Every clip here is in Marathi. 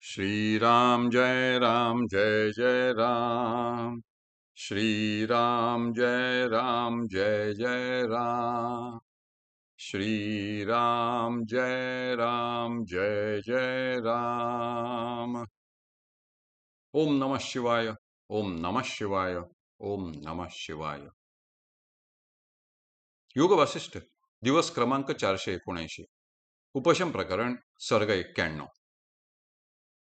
श्री राम जय राम जय जय राम। श्री राम जय राम जय जय राम। श्री राम जय राम जय जय राम। ओम नमः शिवाय। ओम नमः शिवाय। ओम नमः शिवाय। योग वासिष्ठ दिवस क्रमांक 479। उपशम प्रकरण सर्ग 91।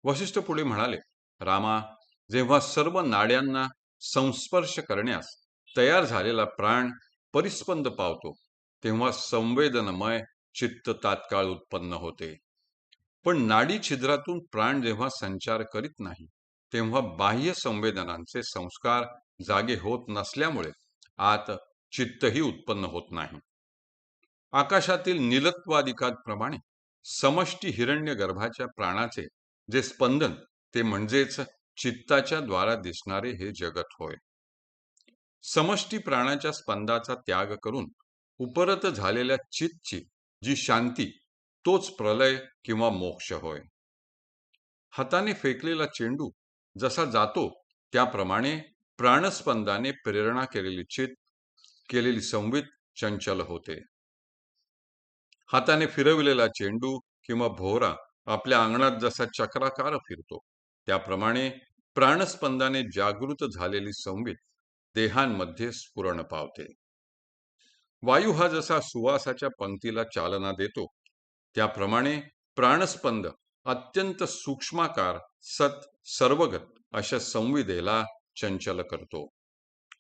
वशिष्ठ पुढे म्हणाले, रामा, जेव्हा सर्व नाड्यांना संस्पर्श करण्यास तयार झालेला प्राण परिस्पंद पावतो तेव्हा संवेदनमय चित्त तात्काळ उत्पन्न होते. पण नाडी छिद्रातून प्राण जेव्हा संचार करीत नाही तेव्हा बाह्य संवेदनांचे संस्कार जागे होत नसल्यामुळे आत चित्तही उत्पन्न होत नाही. आकाशातील नीलत्वादिकाप्रमाणे समष्टी हिरण्य गर्भाच्या प्राणाचे जे स्पंदन ते म्हणजेच चित्ताच्या द्वारा दिसणारे हे जगत होय. समष्टी प्राणाच्या स्पंदाचा त्याग करून उपरत झालेल्या चित्तची जी शांती तोच प्रलय किंवा मोक्ष होय. हाताने फेकलेला चेंडू जसा जातो त्याप्रमाणे प्राणस्पंदाने प्रेरणा केलेली संवित चंचल होते. हाताने फिरविलेला चेंडू किंवा भोवरा आपल्या अंगणात जसा चक्राकार फिरतो त्याप्रमाणे प्राणस्पंदाने जागृत झालेली संवित देहांमध्ये स्फुरण पावते. वायू हा जसा सुवासाच्या पंक्तीला चालना देतो त्याप्रमाणे प्राणस्पंद अत्यंत सूक्ष्माकार सत सर्वगत अशा संविदेला चंचल करतो.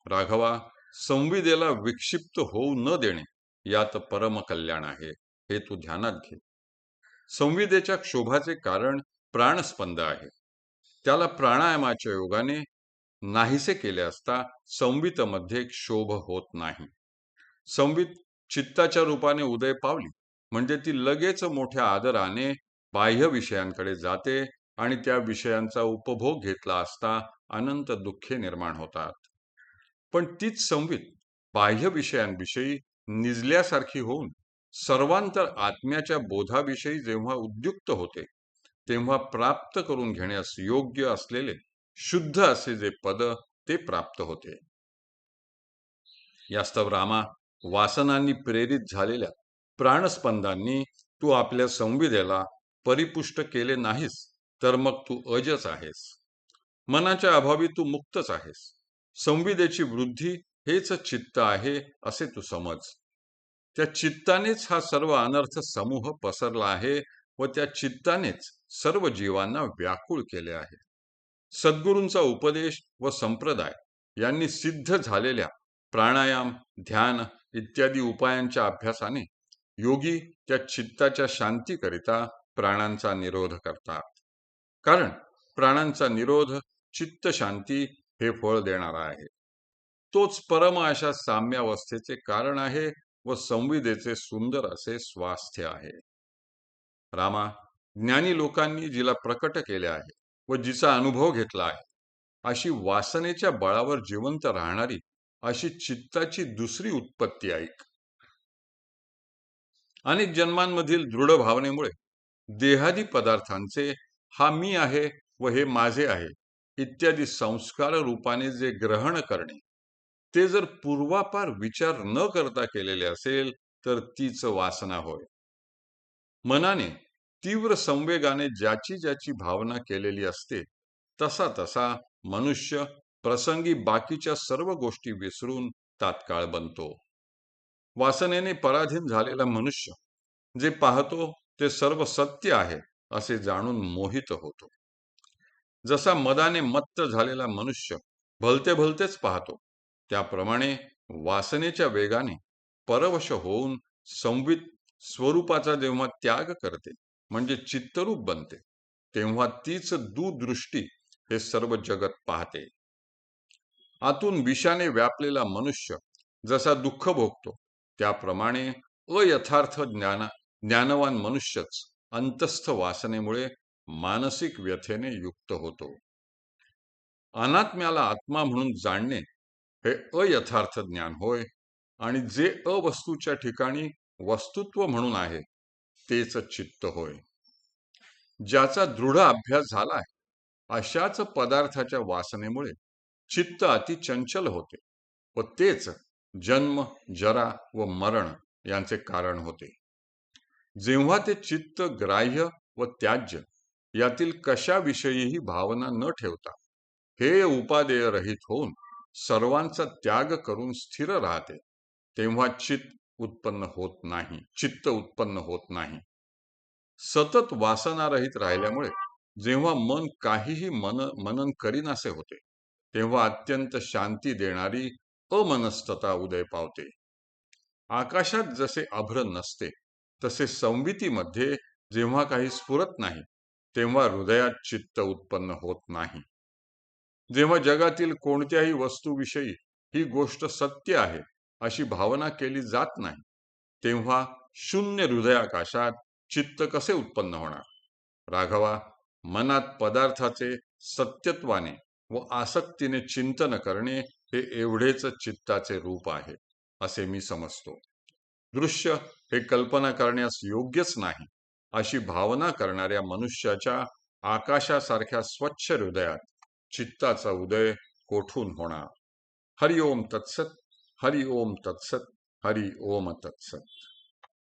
राघवा, संविदेला विक्षिप्त होऊ न देणे यात परम कल्याण आहे, हे तू ध्यानात घे. संविदेच्या क्षोभाचे कारण प्राणस्पंद आहे. त्याला प्राणायामाच्या योगाने नाहीसे केले असता संवितमध्ये क्षोभ होत नाही. संवित चित्ताच्या रूपाने उदय पावली म्हणजे ती लगेच मोठ्या आदराने बाह्य विषयांकडे जाते आणि त्या विषयांचा उपभोग घेतला असता अनंत दुःखे निर्माण होतात. पण तीच संवित बाह्य विषयांविषयी निजल्यासारखी होऊन सर्वांतर आत्म्याच्या बोधाविषयी जेव्हा उद्युक्त होते तेव्हा प्राप्त करून घेण्यास योग्य असलेले शुद्ध असे जे पद ते प्राप्त होते. यास्तव रामा, वासनांनी प्रेरित झालेल्या प्राणस्पंदांनी तू आपल्या संविदेला परिपुष्ट केले नाहीस तर मग तू अजच आहेस. मनाच्या अभावी तू मुक्तच आहेस. संविदेची वृद्धी हेच चित्त आहे असे तू समज. त्या चित्तानेच हा सर्व अनर्थ समूह पसरला आहे व त्या चित्तानेच सर्व जीवांना व्याकुळ केले आहे. सद्गुरूंचा उपदेश व संप्रदाय यांनी सिद्ध झालेल्या प्राणायाम, ध्यान इत्यादी उपायांच्या अभ्यासाने योगी त्या चित्ताच्या शांतीकरिता प्राणांचा निरोध करतात. कारण प्राणांचा निरोध चित्त शांती हे फळ देणारा आहे. तोच परम अशा साम्यावस्थेचे कारण आहे व संविदेचे सुंदर असे स्वास्थ्य आहे. रामा, ज्ञानी लोकांनी जिला प्रकट केले आहे व जिचा अनुभव घेतला आहे अशी वासनेच्या बळावर जिवंत राहणारी अशी चित्ताची दुसरी उत्पत्ती ऐक. अनेक जन्मांमधील दृढ भावनेमुळे देहादी पदार्थांचे हा मी आहे व हे माझे आहे इत्यादी संस्कार रूपाने जे ग्रहण करणे ते जर पूर्वापार विचार न करता केलेले असेल तर तीच वासना होय. मनाने तीव्र संवेगाने ज्याची ज्याची भावना केलेली असते तसा तसा मनुष्य प्रसंगी बाकीच्या सर्व गोष्टी विसरून तात्काळ बनतो. वासनेने पराधीन झालेला मनुष्य जे पाहतो ते सर्व सत्य आहे असे जाणून मोहित होतो. जसा मदाने मत्त झालेला मनुष्य भलते भलतेच पाहतो त्याप्रमाणे वासनेच्या वेगाने परवश होऊन संवित स्वरूपाचा जेव्हा त्याग करते म्हणजे चित्तरूप बनते तेव्हा तीच दूरदृष्टी हे सर्व जगत पाहते. आतून विषाने व्यापलेला मनुष्य जसा दुःख भोगतो त्याप्रमाणे अयथार्थ ज्ञानवान मनुष्यच अंतस्थ वासनेमुळे मानसिक व्यथेने युक्त होतो. अनात्म्याला आत्मा म्हणून जाणणे हे अयथार्थ ज्ञान होय आणि जे अवस्तूच्या ठिकाणी वस्तुत्व म्हणून आहे तेच चित्त होय. ज्याचा दृढ अभ्यास झाला आहे अशाच पदार्थाच्या वासनेमुळे चित्त अति चंचल होते व तेच जन्म, जरा व मरण यांचे कारण होते. जेव्हा ते चित्त ग्राह्य व त्याज्य यातील कशाविषयीही भावना न ठेवता हे उपादेय रहित होऊन सर्वांचा त्याग करून स्थिर राहते, तेव्हा चित्त उत्पन्न होत नाही. सतत वासनारहित राहिल्यामुळे जेव्हा मन काहीही मनन करीनासे होते, तेव्हा अत्यंत शांती देणारी अमनस्तता उदय पावते. आकाशात जसे अभ्र नसते, तसे संवितीमध्ये जेव्हा काही स्फुरत नाही, तेव्हा हृदयात चित्त उत्पन्न होत नाही. जेव्हा जगातील कोणत्याही वस्तूविषयी ही गोष्ट सत्य आहे अशी भावना केली जात नाही, तेव्हा शून्य हृदयाकाशात चित्त कसे उत्पन्न होणार? राघवा, मनात पदार्थाचे सत्यत्वाने व आसक्तीने चिंतन करणे हे एवढेच चित्ताचे रूप आहे, असे मी समजतो. दृश्य हे कल्पना करण्यास योग्यच नाही अशी भावना करणाऱ्या मनुष्याच्या आकाशासारख्या स्वच्छ हृदयात चित्ताचा उदय कोठून होणार? हरि ओम तत्सत, हरि ओम तत्सत, हरि ओम तत्सत.